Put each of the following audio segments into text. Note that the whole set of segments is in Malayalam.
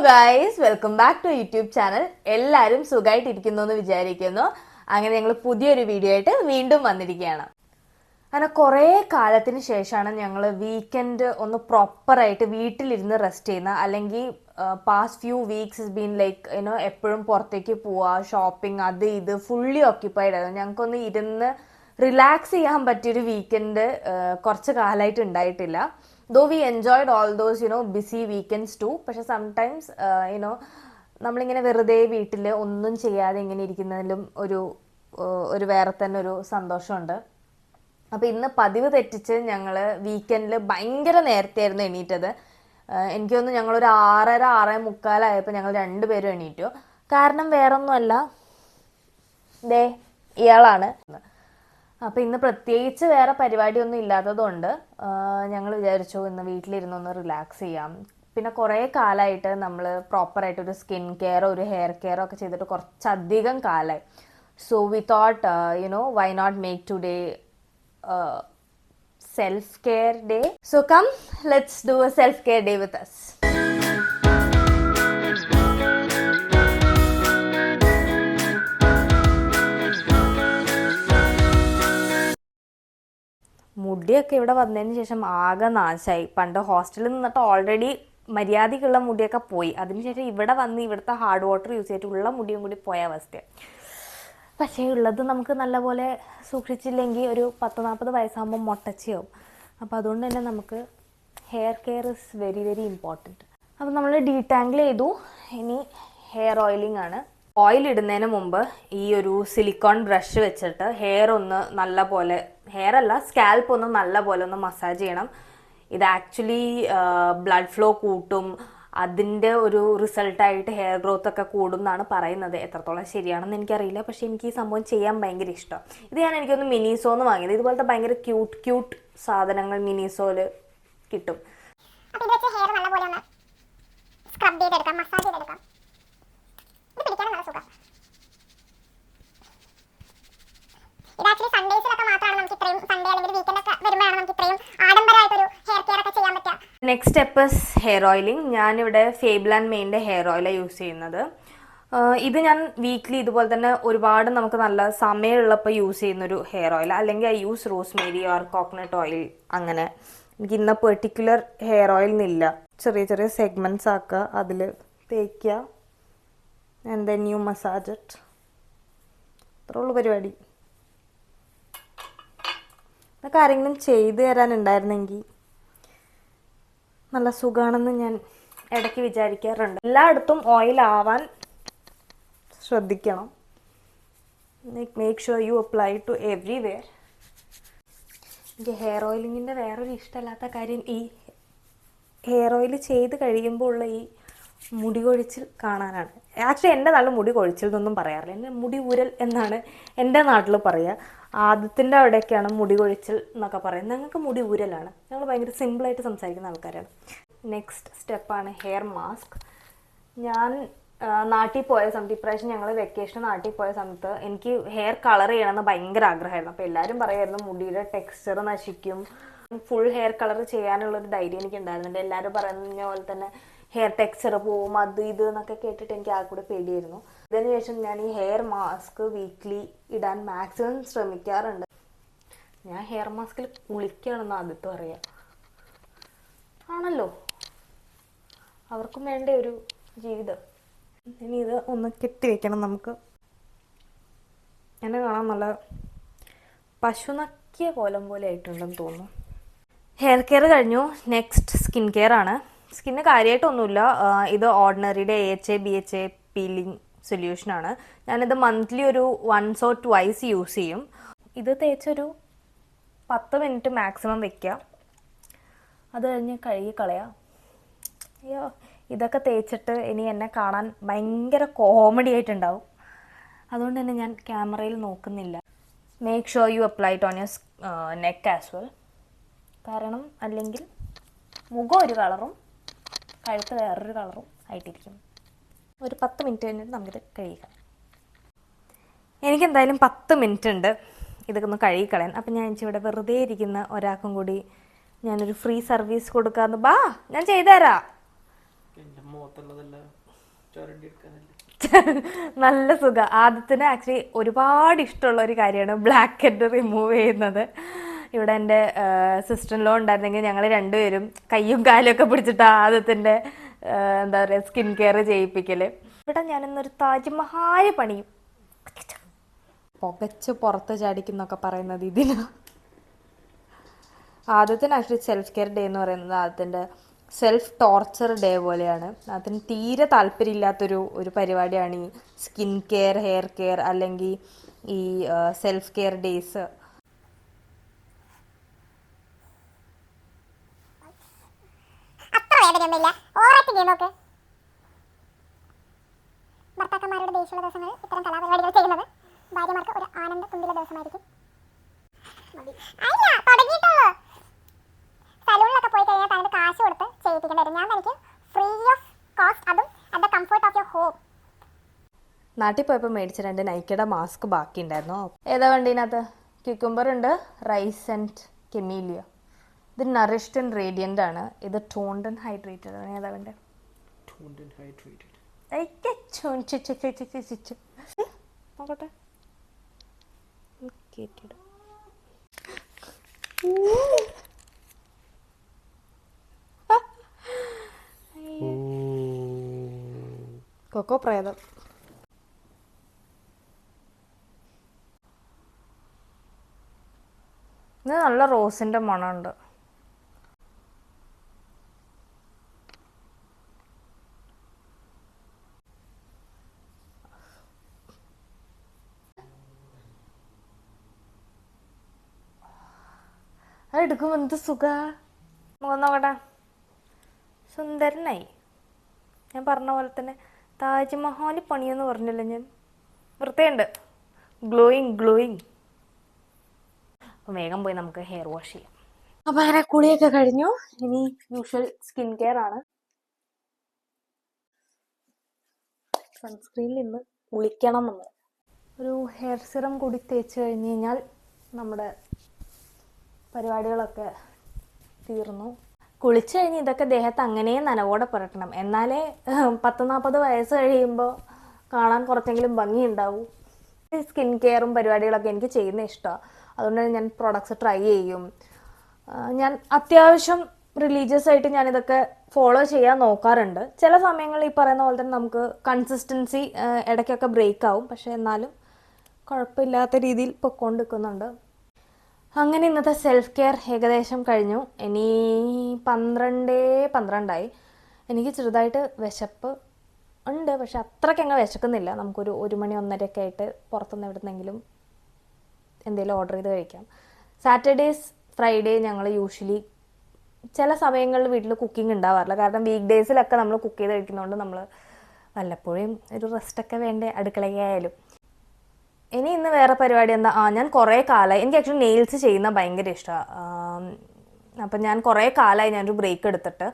Guys, welcome back to YouTube channel. എല്ലാവരും സുഖമായിട്ടിരിക്കുന്നു എന്ന് വിചാരിക്കുന്നു. അങ്ങനെ ഞങ്ങൾ പുതിയൊരു വീഡിയോ ആയിട്ട് വീണ്ടും വന്നിരിക്കുകയാണ്. അങ്ങനെ കുറേ കാലത്തിന് ശേഷമാണ് ഞങ്ങൾ വീക്കെൻഡ് ഒന്ന് പ്രോപ്പറായിട്ട് വീട്ടിലിരുന്ന് റെസ്റ്റ് ചെയ്യുന്ന, അല്ലെങ്കിൽ past few weeks is been like എപ്പോഴും പുറത്തേക്ക് പോവുക, ഷോപ്പിംഗ്, അത് ഇത് ഫുള്ളി ഓക്യുപ്പൈഡ് ആയിരുന്നു. ഞങ്ങൾക്കൊന്ന് ഇരുന്ന് റിലാക്സ് ചെയ്യാൻ പറ്റിയൊരു വീക്കെൻഡ് കുറച്ച് കാലമായിട്ട് ഉണ്ടായിട്ടില്ല. Though we enjoyed all those busy weekends too, പക്ഷെ സംടൈംസ് നമ്മളിങ്ങനെ വെറുതെ വീട്ടിൽ ഒന്നും ചെയ്യാതെ ഇങ്ങനെ ഇരിക്കുന്നതിലും ഒരു വേറെ തന്നെ ഒരു സന്തോഷമുണ്ട്. അപ്പോൾ ഇന്ന് പതിവ് തെറ്റിച്ച് ഞങ്ങൾ വീക്കെൻഡിൽ ഭയങ്കര നേരത്തെ ആയിരുന്നു എണീറ്റത്. എനിക്ക് തോന്നുന്നു ഞങ്ങളൊരു 6:30 ഞങ്ങൾ രണ്ടുപേരും എണീറ്റു. കാരണം വേറൊന്നുമല്ല, ദേ ഇയാളാണ്. അപ്പോൾ ഇന്ന് പ്രത്യേകിച്ച് വേറെ പരിപാടിയൊന്നും ഇല്ലാത്തതുകൊണ്ട് ഞങ്ങൾ വിചാരിച്ചു ഇന്ന് വീട്ടിലിരുന്നൊന്ന് റിലാക്സ് ചെയ്യാം. പിന്നെ കുറേ കാലമായിട്ട് നമ്മൾ പ്രോപ്പറായിട്ടൊരു സ്കിൻ കെയറോ ഒരു ഹെയർ കെയറോ ഒക്കെ ചെയ്തിട്ട് കുറച്ചധികം കാലമായി. So we thought why not make today self care day. So come, let's do a self care day with us. മുടിയൊക്കെ ഇവിടെ വന്നതിന് ശേഷം ആകെ നാശമായി. പണ്ട് ഹോസ്റ്റലിൽ നിന്നിട്ട് ഓൾറെഡി മര്യാദയ്ക്കുള്ള മുടിയൊക്കെ പോയി. അതിനുശേഷം ഇവിടെ വന്ന് ഇവിടുത്തെ ഹാർഡ് വാട്ടർ യൂസ് ചെയ്തിട്ട് ഉള്ള മുടിയും കൂടി പോയ അവസ്ഥയാണ്. പക്ഷേ ഉള്ളത് നമുക്ക് നല്ലപോലെ സൂക്ഷിച്ചില്ലെങ്കിൽ ഒരു 40-40 വയസ്സാകുമ്പോൾ മൊട്ടച്ചിയാവും. അപ്പോൾ അതുകൊണ്ട് തന്നെ നമുക്ക് hair care is very very important. അപ്പോൾ നമ്മൾ ഡീടാങ്കിൾ ചെയ്തു. ഇനി ഹെയർ ഓയിലിംഗ് ആണ്. ഓയിൽ ഇടുന്നതിന് മുമ്പ് ഈ ഒരു സിലിക്കോൺ ബ്രഷ് വെച്ചിട്ട് ഹെയർ ഒന്ന് നല്ല പോലെ, ഹെയർ അല്ല സ്കാൽപ്പ് ഒന്ന് നല്ല പോലെ ഒന്ന് മസാജ് ചെയ്യണം. ഇത് ആക്ച്വലി ബ്ലഡ് ഫ്ലോ കൂട്ടും, അതിൻ്റെ ഒരു റിസൾട്ടായിട്ട് ഹെയർ ഗ്രോത്ത് ഒക്കെ കൂടും എന്നാണ് പറയുന്നത്. എത്രത്തോളം ശരിയാണെന്ന് എനിക്കറിയില്ല, പക്ഷേ എനിക്ക് ഈ സംഭവം ചെയ്യാൻ ഭയങ്കര ഇഷ്ടം. ഇത് എനിക്കൊന്ന് മിനിസോന്ന് വാങ്ങിയത്. ഇതുപോലത്തെ ഭയങ്കര ക്യൂട്ട് സാധനങ്ങൾ മിനിസോയിൽ കിട്ടും. സ്ക്രബ് ചെയ്തെടുക്കാം, മസാജ് ചെയ്തെടുക്കാം. ഇത് ആക്ച്വലി സൺഡേസിലൊക്കെ മാത്രമാണ് നമുക്ക് ഇത്രയും, സൺഡേ അല്ലെങ്കിൽ വീക്കെൻഡ് ഒക്കെ വരുമ്പോഴാണ് നമുക്ക് ഇത്രയും ആഡംബരമായിട്ടൊരു ഹെയർ കെയർ ഒക്കെ ചെയ്യാൻ പറ്റുക. Next step is hair oiling. ഞാനിവിടെ ഫേബിൾ ആൻഡ് മെയിൻ്റെ ഹെയർ ഓയിലാണ് യൂസ് ചെയ്യുന്നത്. ഇത് ഞാൻ വീക്ക്ലി ഇതുപോലെ തന്നെ ഒരുപാട് നമുക്ക് നല്ല സമയമുള്ളപ്പോൾ യൂസ് ചെയ്യുന്നൊരു ഹെയർ ഓയിൽ. അല്ലെങ്കിൽ I use Rosemary or coconut oil. അങ്ങനെ എനിക്ക് ഇന്ന പെർട്ടിക്കുലർ ഹെയർ ഓയിൽ എന്നില്ല. ചെറിയ ചെറിയ സെഗ്മെൻറ്റ്സ് ആക്കുക, അതിൽ തേക്കുക, and then you massage it. അത്രേ ഉള്ളൂ പരിപാടി. ഇതൊക്കെ ആരെങ്കിലും ചെയ്തു തരാനുണ്ടായിരുന്നെങ്കിൽ നല്ല സുഖമാണെന്ന് ഞാൻ ഇടയ്ക്ക് വിചാരിക്കാറുണ്ട്. എല്ലായിടത്തും ഓയിൽ ആവാൻ ശ്രദ്ധിക്കണം. Make sure you apply to everywhere. എനിക്ക് ഹെയർ ഓയിലിങ്ങിൻ്റെ വേറൊരു ഇഷ്ടമല്ലാത്ത കാര്യം ഈ ഹെയർ ഓയിൽ ചെയ്ത് കഴിയുമ്പോൾ ഉള്ള ഈ മുടി കൊഴിച്ചിൽ കാണാനാണ്. ആക്ച്വലി എൻ്റെ നാട്ടിൽ മുടി കൊഴിച്ചിൽ എന്നൊന്നും പറയാറില്ല, എൻ്റെ മുടി ഊരൽ എന്നാണ് എൻ്റെ നാട്ടിൽ പറയുക. ആദ്യത്തിൻ്റെ അവിടെയൊക്കെയാണ് മുടി കൊഴിച്ചിൽ എന്നൊക്കെ പറയുന്നത്. ഞങ്ങൾക്ക് മുടി ഊരലാണ്. ഞങ്ങൾ ഭയങ്കര സിമ്പിളായിട്ട് സംസാരിക്കുന്ന ആൾക്കാരാണ്. നെക്സ്റ്റ് സ്റ്റെപ്പാണ് ഹെയർ മാസ്ക്. ഞാൻ നാട്ടിൽ പോയ സമയത്ത്, ഇപ്രാവശ്യം ഞങ്ങൾ വെക്കേഷൻ നാട്ടിൽ പോയ സമയത്ത് എനിക്ക് ഹെയർ കളർ ചെയ്യണമെന്ന് ഭയങ്കര ആഗ്രഹമായിരുന്നു. അപ്പോൾ എല്ലാവരും പറയുമായിരുന്നു മുടിയുടെ ടെക്സ്ചർ നശിക്കും, ഫുൾ ഹെയർ കളർ ചെയ്യാനുള്ളൊരു ധൈര്യം എനിക്ക് ഉണ്ടായിരുന്നുണ്ട്. എല്ലാവരും പറയുന്ന പോലെ തന്നെ ഹെയർ ടെക്സ്ചർ പോവും, അത് ഇത് എന്നൊക്കെ കേട്ടിട്ട് എനിക്ക് ആ കൂടെ പേടിയായിരുന്നു. അതിനുശേഷം ഞാൻ ഈ ഹെയർ മാസ്ക് വീക്ക്ലി ഇടാൻ മാക്സിമം ശ്രമിക്കാറുണ്ട്. ഞാൻ ഹെയർ മാസ്കിൽ കുളിക്കുകയാണെന്ന് ആദ്യത്തെ പറയാം. ആണല്ലോ, അവർക്കും വേണ്ട ഒരു ജീവിതം. ഇനി ഇത് ഒന്ന് കെട്ടി വെക്കണം നമുക്ക്. എന്നെ കാണാൻ നല്ല പശു നക്കിയ കോലം പോലെ ആയിട്ടുണ്ടെന്ന് തോന്നുന്നു. ഹെയർ കെയർ കഴിഞ്ഞു. നെക്സ്റ്റ് സ്കിൻ കെയർ ആണ്. സ്കിന്ന് കാര്യമായിട്ടൊന്നുമില്ല. ഇത് ഓർഡിനറിയുടെ AHA BHA പീലിംഗ് സൊല്യൂഷനാണ്. ഞാനിത് മന്ത്ലി ഒരു 1 or 2 യൂസ് ചെയ്യും. ഇത് തേച്ചൊരു 10 മിനിറ്റ് മാക്സിമം വെക്കുക. അത് കഴിഞ്ഞ് കഴുകി കളയാം. അയ്യോ, ഇതൊക്കെ തേച്ചിട്ട് ഇനി എന്നെ കാണാൻ ഭയങ്കര കോമഡി ആയിട്ടുണ്ടാവും. അതുകൊണ്ട് തന്നെ ഞാൻ ക്യാമറയിൽ നോക്കുന്നില്ല. Make sure you apply it on your neck as well. കാരണം അല്ലെങ്കിൽ മുഖം ഒരു കളറും കഴുത്ത് വേറൊരു കളറും ആയിട്ടിരിക്കും. ഒരു 10 മിനിറ്റ് കഴിഞ്ഞിട്ട് നമുക്കിത് കഴുകിക്കളയാം. എനിക്കെന്തായാലും 10 മിനിറ്റ് ഉണ്ട് ഇതൊക്കെ ഒന്ന് കഴുകിക്കളയാൻ. അപ്പം ഞാൻ ഇവിടെ വെറുതെ ഇരിക്കുന്ന ഒരാൾക്കും കൂടി ഞാനൊരു ഫ്രീ സർവീസ് കൊടുക്കാമെന്ന്. ബാ, ഞാൻ ചെയ്തുതരാം. നല്ല സുഖം. ആദ്യത്തിന് ആക്ച്വലി ഒരുപാട് ഇഷ്ടമുള്ള ഒരു കാര്യമാണ് ബ്ലാക്ക് ഹെഡ് റിമൂവ് ചെയ്യുന്നത്. ഇവിടെ എൻ്റെ സിസ്റ്റർ ഇൻ ലോ ഉണ്ടായിരുന്നെങ്കിൽ ഞങ്ങൾ രണ്ടുപേരും കയ്യും കാലും ഒക്കെ പിടിച്ചിട്ട് ആദ്യത്തിൻ്റെ എന്താ പറയുക സ്കിൻ കെയർ ചെയ്യിപ്പിക്കല്. ഇവിടെ ഞാനിന്നൊരു താജ്മഹാൽ പണിയും. പുകച്ച് പുറത്ത് ചാടിക്കുന്നൊക്കെ പറയുന്നത് ഇതിനാ. ആദ്യത്തിന് ആക്ച്വലി സെൽഫ് കെയർ ഡേ എന്ന് പറയുന്നത് ആദ്യത്തിൻ്റെ സെൽഫ് ടോർച്ചർ ഡേ പോലെയാണ്. അതിന് തീരെ താല്പര്യമില്ലാത്തൊരു പരിപാടിയാണ് ഈ സ്കിൻ കെയർ, ഹെയർ കെയർ അല്ലെങ്കിൽ ഈ സെൽഫ് കെയർ ഡേയ്സ്. ഭർത്താക്കന്മാരുടെ ദേഷ്യമുള്ള ദിവസങ്ങളിൽ ഇത്തരം കലാപരിപാടികൾ ചെയ്യുന്നത് ഭാര്യമാർക്ക് ഒരു ആനന്ദ തുമ്പില ദിവസമായിരിക്കും. സലൂണിലൊക്കെ പോയി കഴിഞ്ഞാൽ തനിക്ക് കാശ് കൊടുത്ത് ചെയ്യിപ്പിക്കേണ്ടി വരും. ഞാൻ എനിക്ക് ഫ്രീ ഓഫ് കോസ്റ്റ്, അതും at the comfort of your home. നാട്ടിൽ പോയപ്പോൾ മേടിച്ച 2 നൈക്കയുടെ മാസ്ക് ബാക്കി ഉണ്ടായിരുന്നു. ഏതാ വണ്ടീനകത്ത്? ക്യൂക്കുംബർ ഉണ്ട്, റൈസ് ആൻഡ് കെമീലിയ. ഇത് നറിഷ്ഡ് ആൻഡ് റേഡിയൻ്റ് ആണ്. ഇത് ടോൺഡ് ആൻഡ് ഹൈഡ്രേറ്റഡ് ആണ്. ഏതാ വേണ്ടത്? നോക്കട്ടെ. കൊക്കോ പ്രേതം. ഇത് നല്ല റോസിന്റെ മണമുണ്ട്. അതെടുക്കുമ്പോൾ എന്ത് സുഖ. നോക്കട്ടെ. സുന്ദരനായി. ഞാൻ പറഞ്ഞ പോലെ തന്നെ താജ്മഹാൽ പണിയെന്ന് പറഞ്ഞില്ല ഞാൻ. വൃത്തിയുണ്ട്. ഗ്ലോയിങ്. അപ്പം വേഗം പോയി നമുക്ക് ഹെയർ വാഷ് ചെയ്യാം. അപ്പം അങ്ങനെ കുളിയൊക്കെ കഴിഞ്ഞു. ഇനി യൂഷ്വൽ സ്കിൻ കെയർ ആണ്. സൺസ്ക്രീനിൽ നിന്ന് കുളിക്കണം നമ്മൾ. ഒരു ഹെയർ സിറം കൂടി തേച്ച് കഴിഞ്ഞ് കഴിഞ്ഞാൽ നമ്മുടെ പരിപാടികളൊക്കെ തീർന്നു. കുളിച്ച് കഴിഞ്ഞ് ഇതൊക്കെ ദേഹത്ത് അങ്ങനെ നനവോടെ പുരട്ടണം. എന്നാലേ 40-40 വയസ്സ് കഴിയുമ്പോൾ കാണാൻ കുറച്ചെങ്കിലും ഭംഗി ഉണ്ടാവും. സ്കിൻ കെയറും പരിപാടികളൊക്കെ എനിക്ക് ചെയ്യുന്ന ഇഷ്ടമാണ്. അതുകൊണ്ട് ഞാൻ പ്രോഡക്ട്സ് ട്രൈ ചെയ്യും. ഞാൻ അത്യാവശ്യം റിലീജിയസ് ആയിട്ട് ഞാനിതൊക്കെ ഫോളോ ചെയ്യാൻ നോക്കാറുണ്ട്. ചില സമയങ്ങളിൽ ഈ പറയുന്ന പോലെ തന്നെ നമുക്ക് കൺസിസ്റ്റൻസി ഇടയ്ക്കൊക്കെ ബ്രേക്ക് ആവും. പക്ഷെ എന്നാലും കുഴപ്പമില്ലാത്ത രീതിയിൽ പൊയ്ക്കൊണ്ടിരിക്കുന്നുണ്ട്. അങ്ങനെ ഇന്നത്തെ സെൽഫ് കെയർ ഏകദേശം കഴിഞ്ഞു. ഇനി 12:12 എനിക്ക് ചെറുതായിട്ട് വിശപ്പ് ഉണ്ട്. പക്ഷെ അത്രയ്ക്ക് അങ്ങ് വിശക്കുന്നില്ല. നമുക്കൊരു 1 മണി 1:30 ആയിട്ട് പുറത്തുനിന്ന് എവിടുന്നെങ്കിലും എന്തെങ്കിലും ഓർഡർ ചെയ്ത് കഴിക്കാം. സാറ്റർഡേസ് ഫ്രൈഡേ ഞങ്ങൾ യൂഷ്വലി ചില സമയങ്ങളിൽ വീട്ടിൽ കുക്കിംഗ് ഉണ്ടാവാറില്ല. കാരണം വീക്ക് ഡേയ്സിലൊക്കെ നമ്മൾ കുക്ക് ചെയ്ത് കഴിക്കുന്നതുകൊണ്ട് നമ്മൾ വല്ലപ്പോഴും ഒരു റെസ്റ്റൊക്കെ വേണ്ടേ അടുക്കളയായാലും. ഇനി ഇന്ന് വേറെ പരിപാടി എന്താ? ഞാൻ കുറേ കാലമായി, എനിക്ക് ആക്ച്വലി നെയിൽസ് ചെയ്യുന്ന ഭയങ്കര ഇഷ്ടമാണ്. അപ്പം ഞാൻ കുറേ കാലമായി ഞാനൊരു ബ്രേക്ക് എടുത്തിട്ട്.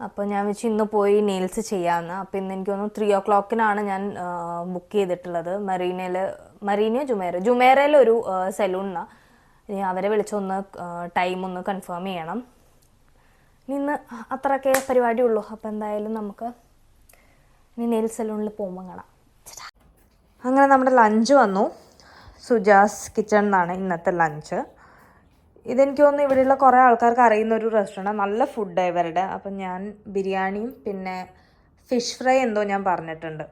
അപ്പോൾ ഞാൻ വെച്ച് ഇന്ന് പോയി നെയിൽസ് ചെയ്യാമെന്ന്. അപ്പോൾ ഇന്ന് എനിക്ക് തോന്നുന്നു 3 o'clockനാണ് ഞാൻ ബുക്ക് ചെയ്തിട്ടുള്ളത്. ജുമേറയിലൊരു സലൂണിനാണ്. ഇനി അവരെ വിളിച്ചൊന്ന് ടൈം ഒന്ന് കൺഫേം ചെയ്യണം. ഇന്ന് അത്രയൊക്കെ പരിപാടിയുള്ളൂ. അപ്പോൾ എന്തായാലും നമുക്ക് ഇനി നെയിൽ സലൂണിൽ പോകുമ്പോൾ കാണാം. അങ്ങനെ നമ്മുടെ ലഞ്ച് വന്നു. സുജാസ് കിച്ചൺ എന്നാണ് ഇന്നത്തെ ലഞ്ച്. ഇതെനിക്ക് തോന്നുന്നു ഇവിടെയുള്ള കുറേ ആൾക്കാർക്ക് അറിയുന്ന ഒരു റെസ്റ്റോറൻറ്റ്. നല്ല ഫുഡാണ് ഇവരുടെ. അപ്പം ഞാൻ ബിരിയാണിയും പിന്നെ ഫിഷ് ഫ്രൈ എന്തോ ഞാൻ പറഞ്ഞിട്ടുണ്ട്.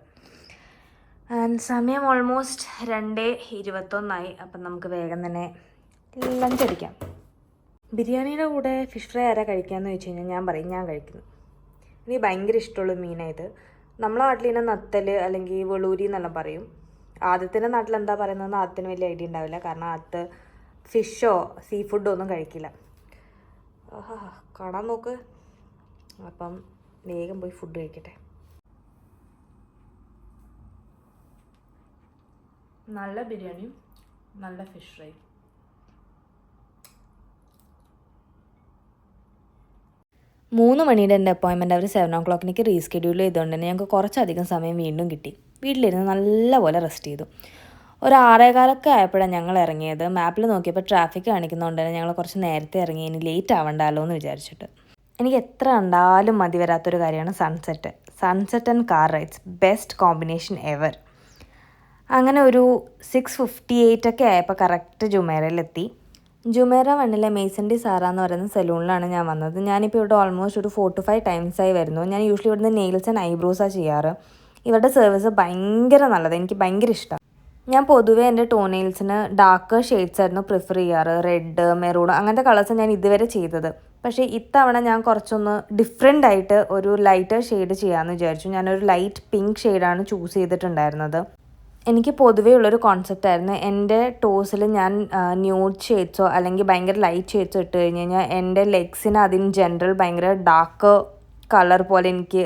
ആൻഡ് സമയം ഓൾമോസ്റ്റ് 2:21. അപ്പം നമുക്ക് വേഗം തന്നെ ലഞ്ച് അടിക്കാം. ബിരിയാണിയുടെ കൂടെ ഫിഷ് ഫ്രൈ ആരാ കഴിക്കാമെന്ന് ചോദിച്ചു കഴിഞ്ഞാൽ ഞാൻ പറയും ഞാൻ കഴിക്കുന്നു. എനിക്ക് ഭയങ്കര ഇഷ്ടമുള്ള മീനായത്. നമ്മളെ നാട്ടിൽ ഇതിനെ നത്തൽ അല്ലെങ്കിൽ വെളൂരി എന്നെല്ലാം പറയും. ആദ്യത്തിൻ്റെ നാട്ടിൽ എന്താ പറയുന്നതെന്ന് ആദ്യത്തിന് വലിയ ഐഡിയ ഉണ്ടാവില്ല. കാരണം ആദ്യത്തെ ഫിഷോ സീ ഫുഡോ ഒന്നും കഴിക്കില്ല. കാണാൻ നോക്ക്. അപ്പം വേഗം പോയി ഫുഡ് കഴിക്കട്ടെ. നല്ല ബിരിയാണിയും നല്ല ഫിഷ് ഫ്രൈ. 3 മണിയുടെ എൻ്റെ അപ്പോയിൻമെൻറ്റ് അവർ 7 o'clock റീസ്കെഡ്യൂൾ ചെയ്തുകൊണ്ട് തന്നെ ഞങ്ങൾക്ക് കുറച്ചധികം സമയം വീണ്ടും കിട്ടി. വീട്ടിലിരുന്ന് നല്ലപോലെ റെസ്റ്റ് ചെയ്തു. ഒരു 6:15 ആയപ്പോഴാണ് ഞങ്ങൾ ഇറങ്ങിയത്. മാപ്പിൽ നോക്കിയപ്പോൾ ട്രാഫിക് കാണിക്കുന്നതുകൊണ്ട് തന്നെ ഞങ്ങൾ കുറച്ച് നേരത്തെ ഇറങ്ങി, ഇനി ലേറ്റ് ആവണ്ടല്ലോ എന്ന് വിചാരിച്ചിട്ട്. എനിക്ക് എത്ര കണ്ടാലും മതി വരാത്തൊരു കാര്യമാണ് sunset. Sunset and car rides best combination ever. അങ്ങനെ ഒരു 6:58 ഒക്കെ ആയപ്പോൾ കറക്റ്റ് ജുമേറയിലെത്തി. ജുമേറ 1 മേസൻഡി സാറ എന്ന് പറയുന്ന സലൂണിലാണ് ഞാൻ വന്നത്. ഞാനിപ്പോൾ ഇവിടെ ഓൾമോസ്റ്റ് ഒരു 4 to 5 ടൈംസായി വരുന്നു. ഞാൻ യൂഷ്വലി ഇവിടുന്ന് നെയിൽസ് ആൻഡ് ഐബ്രോസാണ് ചെയ്യാറ്. ഇവരുടെ സർവീസ് ഭയങ്കര നല്ലത്, എനിക്ക് ഭയങ്കര ഇഷ്ടം. ഞാൻ പൊതുവേ എൻ്റെ ടോനെയിൽസിന് ഡാർക്ക് ഷെയ്ഡ്സ് ആയിരുന്നു പ്രിഫർ ചെയ്യാറ്. റെഡ്, മെറൂൺ അങ്ങനത്തെ കളേഴ്സ് ഞാൻ ഇതുവരെ ചെയ്തത്. പക്ഷേ ഇത്തവണ ഞാൻ കുറച്ചൊന്ന് ഡിഫറെൻ്റ് ആയിട്ട് ഒരു ലൈറ്റർ ഷെയ്ഡ് ചെയ്യാമെന്ന് വിചാരിച്ചു. ഞാനൊരു ലൈറ്റ് പിങ്ക് ഷെയ്ഡാണ് ചൂസ് ചെയ്തിട്ടുണ്ടായിരുന്നത്. എനിക്ക് പൊതുവേ ഉള്ളൊരു കോൺസെപ്റ്റ് ആയിരുന്നു, എൻ്റെ ടോസിൽ ഞാൻ ന്യൂഡ് ഷെയ്ഡ്സോ അല്ലെങ്കിൽ ഭയങ്കര ലൈറ്റ് ഷെയ്ഡ്സോ ഇട്ട് കഴിഞ്ഞ് കഴിഞ്ഞാൽ എൻ്റെ ലെഗ്സിന് അതിന് ജനറൽ ഭയങ്കര ഡാർക്ക് കളർ പോലെ എനിക്ക്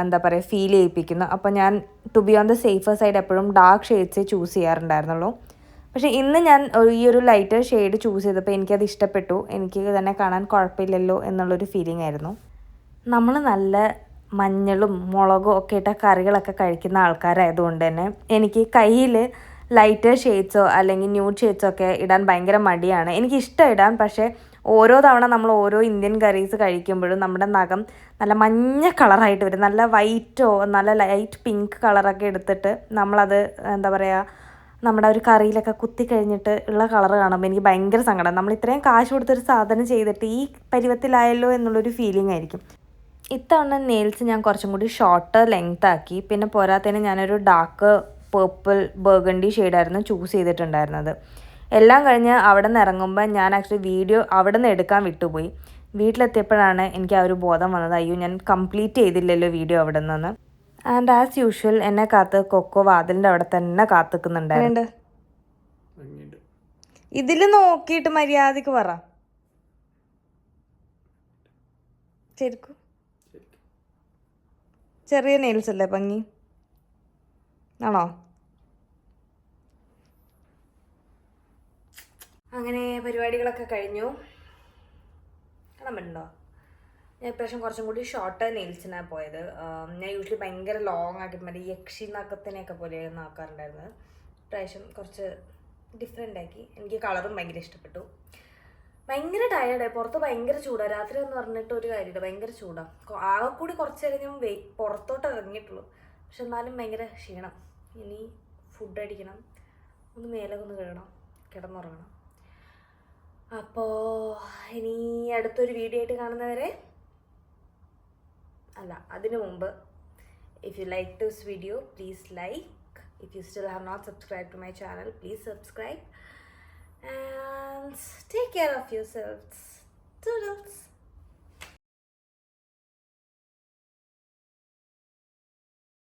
എന്താ പറയുക ഫീൽ ചെയ്യിപ്പിക്കുന്നു. അപ്പോൾ ഞാൻ to be on the safer side എപ്പോഴും ഡാർക്ക് ഷെയ്ഡ്സേ ചൂസ് ചെയ്യാറുണ്ടായിരുന്നുള്ളൂ. പക്ഷേ ഇന്ന് ഞാൻ ഈ ഒരു ലൈറ്റർ ഷെയ്ഡ് ചൂസ് ചെയ്തപ്പോൾ എനിക്കത് ഇഷ്ടപ്പെട്ടു. എനിക്ക് തന്നെ കാണാൻ കുഴപ്പമില്ലല്ലോ എന്നുള്ളൊരു ഫീലിംഗ് ആയിരുന്നു. നമ്മൾ നല്ല മഞ്ഞളും മുളകും ഒക്കെ ഇട്ട കറികളൊക്കെ കഴിക്കുന്ന ആൾക്കാരായതുകൊണ്ട് തന്നെ എനിക്ക് കയ്യിൽ ലൈറ്റർ ഷെയ്ഡ്സോ അല്ലെങ്കിൽ ന്യൂഡ് ഷെയ്ഡ്സോ ഒക്കെ ഇടാൻ ഭയങ്കര മടിയാണ്. എനിക്കിഷ്ടം ഇടാൻ, പക്ഷേ ഓരോ തവണ നമ്മൾ ഓരോ ഇന്ത്യൻ കറീസ് കഴിക്കുമ്പോഴും നമ്മുടെ നഖം നല്ല മഞ്ഞ കളറായിട്ട് വരും. നല്ല വൈറ്റോ നല്ല ലൈറ്റ് പിങ്ക് കളറൊക്കെ എടുത്തിട്ട് നമ്മളത് എന്താ പറയുക നമ്മുടെ ഒരു കറിയിലൊക്കെ കുത്തി കഴിഞ്ഞിട്ട് ഉള്ള കളർ കാണുമ്പോൾ എനിക്ക് ഭയങ്കര സങ്കടം. നമ്മൾ ഇത്രയും കാശ് കൊടുത്തൊരു സാധനം ചെയ്തിട്ട് ഈ പരുവത്തിലായല്ലോ എന്നുള്ളൊരു ഫീലിംഗ് ആയിരിക്കും. ഇത്തവണ നെയിൽസ് ഞാൻ കുറച്ചും കൂടി ഷോർട്ട് ലെങ്ത് ആക്കി. പിന്നെ പോരാത്തതിന് ഞാനൊരു ഡാർക്ക് പേർപ്പിൾ ബർഗണ്ടി ഷെയ്ഡായിരുന്നു ചൂസ് ചെയ്തിട്ടുണ്ടായിരുന്നത്. എല്ലാം കഴിഞ്ഞ് അവിടെ നിന്ന് ഇറങ്ങുമ്പോൾ ഞാൻ ആക്ച്വലി വീഡിയോ അവിടെ നിന്ന് എടുക്കാൻ വിട്ടുപോയി. വീട്ടിലെത്തിയപ്പോഴാണ് എനിക്ക് ആ ഒരു ബോധം വന്നത്, അയ്യോ ഞാൻ കംപ്ലീറ്റ് ചെയ്തില്ലല്ലോ വീഡിയോ അവിടെ നിന്ന്. ആൻഡ് ആസ് യൂഷ്വൽ എന്നെ കാത്ത് കൊക്കോ വാതിലിൻ്റെ അവിടെ തന്നെ കാത്തുക്കുന്നുണ്ടായിരുന്നു. ഇതിൽ നോക്കിയിട്ട് മര്യാദക്ക് പറ ശരിക്കും. ചെറിയ നെയിൽസ് അല്ലേ ഭംഗി ആണോ? അങ്ങനെ പരിപാടികളൊക്കെ കഴിഞ്ഞു. കാണാൻ പറ്റുന്നുണ്ടോ? ഞാൻ ഇപ്രാവശ്യം കുറച്ചും കൂടി ഷോർട്ട് നെയിൽസിനാണ് പോയത്. ഞാൻ യൂഷ്വലി ഭയങ്കര ലോങ് ആക്കിയിട്ട് മറ്റേ യക്ഷി നഖത്തിനെയൊക്കെ പോലെയായിരുന്നു ആക്കാറുണ്ടായിരുന്നത്. ഇപ്രാവശ്യം കുറച്ച് ഡിഫറെൻ്റ് ആക്കി. എനിക്ക് കളറും ഭയങ്കര ഇഷ്ടപ്പെട്ടു. ഭയങ്കര ടയേർഡായി, പുറത്ത് ഭയങ്കര ചൂടാണ്. രാത്രി എന്ന് പറഞ്ഞിട്ട് ഒരു കാര്യമില്ല, ഭയങ്കര ചൂടാണ്. ആകെ കൂടി കുറച്ച് നേരം ഞാൻ പുറത്തോട്ട് ഇറങ്ങിയിട്ടുള്ളൂ. പക്ഷെ എന്നാലും ഭയങ്കര ക്ഷീണം. ഇനി ഫുഡ് അടിക്കണം, ഒന്ന് മേലൊക്കെ ഒന്ന് കഴുകണം, കിടന്നുറങ്ങണം. അപ്പോൾ ഇനി അടുത്തൊരു വീഡിയോ ആയിട്ട് കാണുന്നവരെ അല്ല അതിനു മുമ്പ്, if you like this video please like. If you still have not subscribe to my channel please subscribe. And take care of yourselves. Toodles.